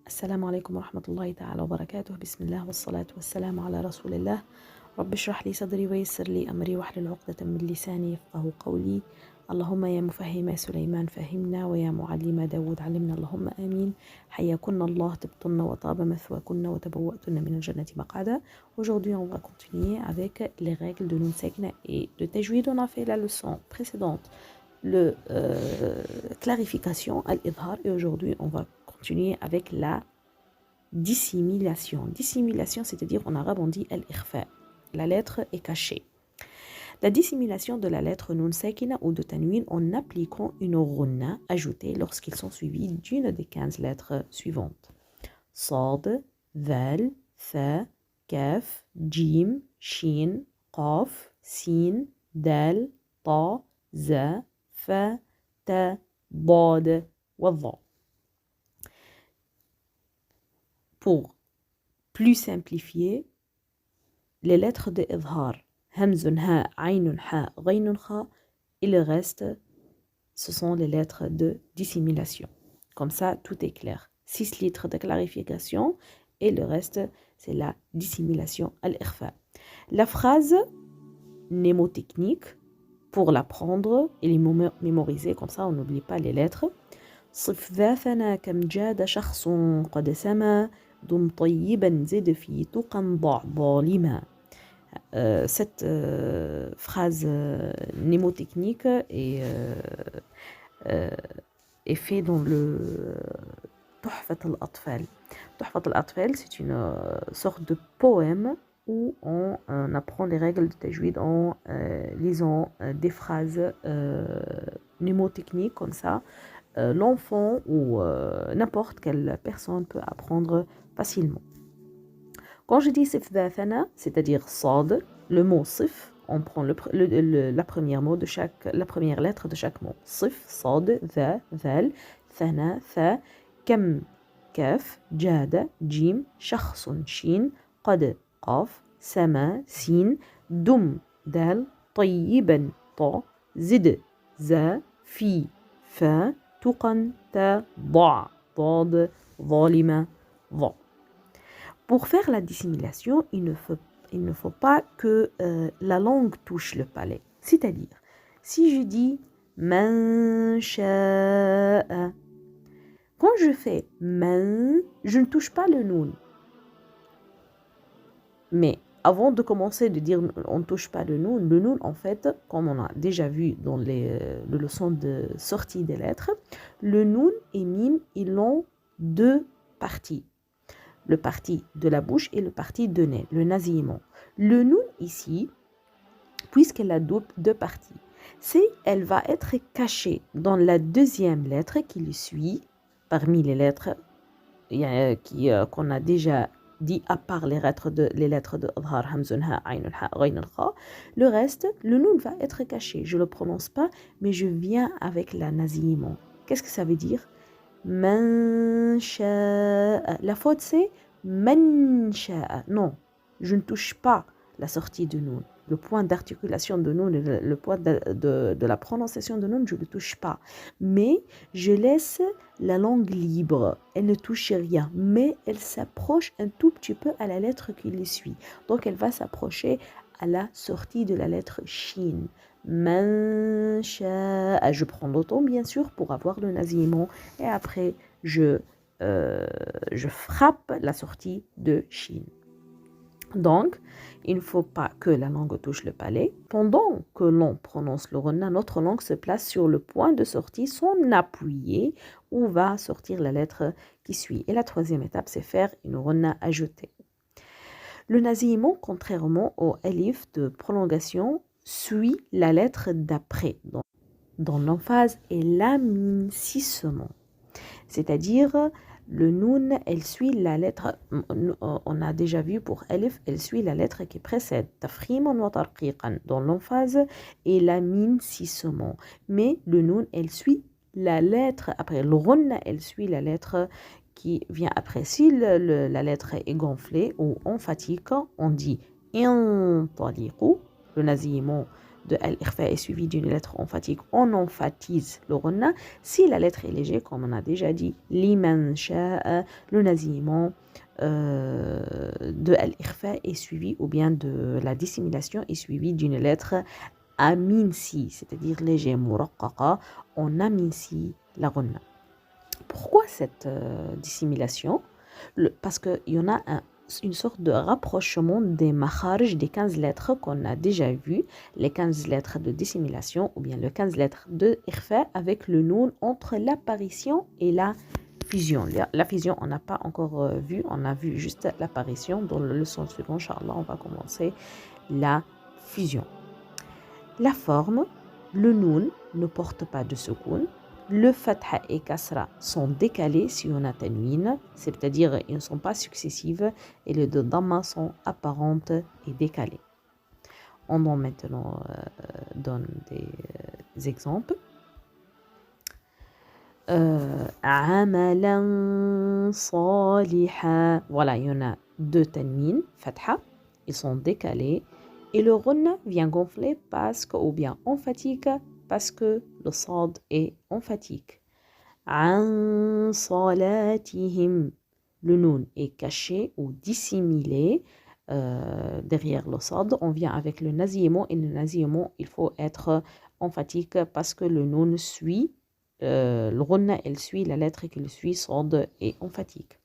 السلام عليكم ورحمة الله تعالى وبركاته. بسم الله والصلاة والسلام على رسول الله. رب اشرح لي صدري ويسر لي أمري واحلل عقدة من لساني يفقه قولي. اللهم يا مفهم سليمان فهمنا ويا معلم داود علمنا، اللهم آمين. حياكن الله، طبتن وطاب مثواكن وتبوأتن من الجنة مقعدا. Aujourd'hui on va continuer avec les règles de Nun Sakina et de Tajwid. On a fait la leçon précédente, le clarification, al-idhar, et aujourd'hui on va continuer avec la dissimulation. Dissimulation, c'est-à-dire en arabe on dit al-ikhfa. La lettre est cachée. La dissimulation de la lettre Nun Sakina ou de Tanwin en appliquant une ghunna ajoutée lorsqu'ils sont suivis d'une des 15 lettres suivantes. Sad, Dhal, Tha, Kaf, Jim, Shin, Qaf, Sin, Dal, Ta, Za, Fa, Ta, Dad, Wadha. Pour plus simplifier, les lettres de Idhar, Hamzun, Ha, Aynun, Ha, Ghaynun, Kha, et le reste, ce sont les lettres de dissimulation. Comme ça, tout est clair. 6 litres de clarification et le reste, c'est la dissimulation, al-ikhfa. La phrase mnémotechnique, pour l'apprendre et les mémoriser, comme ça on n'oublie pas les lettres. صف ذا ثنا كم جاد شخص قد سما دم طيبا زد في تقى ضع ظالما. Cette phrase mnémotechnique est faite dans le Tuhfat al-Atfal. Tuhfat al-Atfal, c'est une sorte de poème où on apprend les règles de tajwid en lisant des phrases mnémotechniques comme ça. L'enfant ou n'importe quelle personne peut apprendre facilement. Quand je dis sif dhathana, c'est-à-dire sad, le mot sif, on prend la première lettre de chaque mot. Sif, sad, dha, dhal, thana, tha, kam, kaf, jada, jim, shakhsun, shin, qad, qaf, sama, sin, dum, dal, tayyiban, ta, zid, za, fi, fa, tuqan, ta, da, dad, zalima, dha. Pour faire la dissimulation, il ne faut pas que la langue touche le palais. C'est-à-dire, si je dis man sha'a, quand je fais man, je ne touche pas le noun. Mais avant de commencer de dire on ne touche pas le noun en fait, comme on a déjà vu dans les leçons de sortie des lettres, le noun et mim, ils ont deux parties. Le parti de la bouche et le parti de nez, le nasillement. Le noun ici, puisqu'elle a deux parties, elle va être cachée dans la deuxième lettre qui le suit, parmi les lettres qu'on a déjà dit, à part les lettres de Adhar, Hamzun, Ha, Aynun, Ha, Ghaynun, Kha. Le reste, le noun va être caché. Je ne le prononce pas, mais je viens avec la nasillement. Qu'est-ce que ça veut dire? Man sha'a. La faute c'est man sha'a. Non, je ne touche pas la sortie de noun. Le point d'articulation de noun, le point de la prononciation de noun, je ne le touche pas. Mais je laisse la langue libre. Elle ne touche rien, mais elle s'approche un tout petit peu à la lettre qui le suit. Donc elle va s'approcher à la sortie de la lettre shin. Man sha'a. Je prends le temps bien sûr pour avoir le nasillement et après je frappe la sortie de shin. Donc il ne faut pas que la langue touche le palais. Pendant que l'on prononce le ghunna, notre langue se place sur le point de sortie sans appuyer où va sortir la lettre qui suit. Et la troisième étape, c'est faire une ghunna ajoutée. Le nasillement, contrairement au alif de prolongation, suit la lettre d'après dans l'emphase et l'amincissement. C'est-à-dire, le noun, elle suit la lettre, on a déjà vu pour alif, elle suit la lettre qui précède, tafriman wa tarqiqan, dans l'emphase et l'amincissement. Mais le noun, elle suit la lettre, après le ghunna, elle suit la lettre qui vient après. Si la lettre est gonflée ou emphatique, on dit intaliqu, le nasillement de al-ikhfa est suivi d'une lettre emphatique, on emphatise le ghunna. Si la lettre est légère, comme on a déjà dit, liman sha'a, le nasillement de al-ikhfa est suivi, ou bien de la dissimulation est suivi d'une lettre aminsi, c'est-à-dire léger, muraqqaqa, on aminsi la ghunna. Pourquoi cette dissimulation? Parce qu'il y en a une sorte de rapprochement des makharij des 15 lettres qu'on a déjà vu, les 15 lettres de dissimulation ou bien les 15 lettres de ikhfa avec le noun entre l'apparition et la fusion. La fusion, on n'a pas encore vu, on a vu juste l'apparition. Dans la leçon suivante, Inch'Allah, on va commencer la fusion. La forme, le noun ne porte pas de soukoun. Le fatha et kasra sont décalés si on a tanwin, c'est-à-dire ils ne sont pas successives, et les deux dhamma sont apparentes et décalées. On va maintenant donne des exemples. Amalan saliha. Voilà, il y en a deux tanwin, fatha, ils sont décalés. Et le ghunna vient gonfler parce que, ou bien emphatique, parce que le sad est emphatique. An salatihim, le noun est caché ou dissimulé derrière le sad. On vient avec le nasillement, et le nasillement, il faut être emphatique parce que le noun suit, le ghunna, elle suit la lettre qui le suit, sad est emphatique.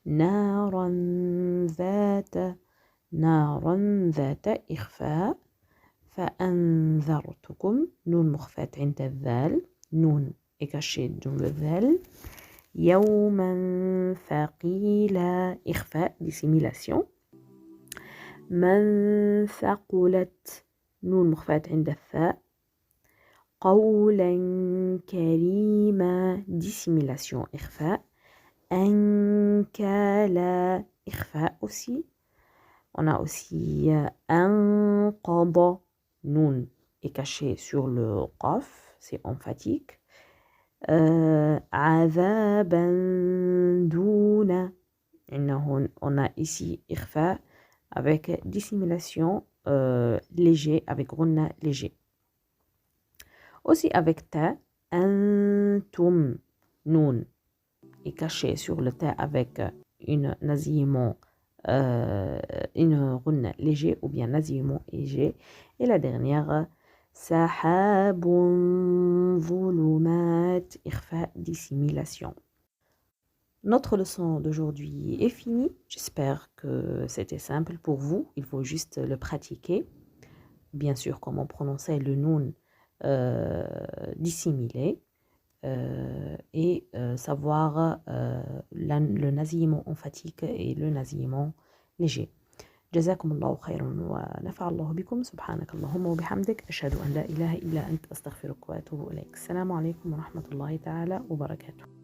Naran zata. نارا ذات إخفاء فأنذرتكم نون مخفاة عند الذال نون est caché dans le ذال يوما ثقيلا إخفاء dissimulation من ثقلت نون مخفاة عند الثاء قولا كريما dissimulation إخفاء أنكالا إخفاء aussi. On a aussi un qada, noun est caché sur le qaf, c'est emphatique. Azaban duna, on a ici ikhfa avec dissimulation léger, avec ghunna léger. Aussi avec ta, antum, noun est caché sur le ta avec une nasillement une ghunna léger ou bien nasillement léger. Et la dernière, sahabun zulumat, ikhfa, dissimulation. Notre leçon d'aujourd'hui est finie. J'espère que c'était simple pour vous. Il faut juste le pratiquer. Bien sûr, comment prononcer le noun dissimulé. Et savoir le nasillement emphatique et le nasillement léger. جزاكم الله خيرا ونفع الله بكم. سبحانك اللهم وبحمدك أشهد أن لا إله إلا أنت أستغفرك وأتوب إليك. السلام عليكم ورحمة الله تعالى وبركاته.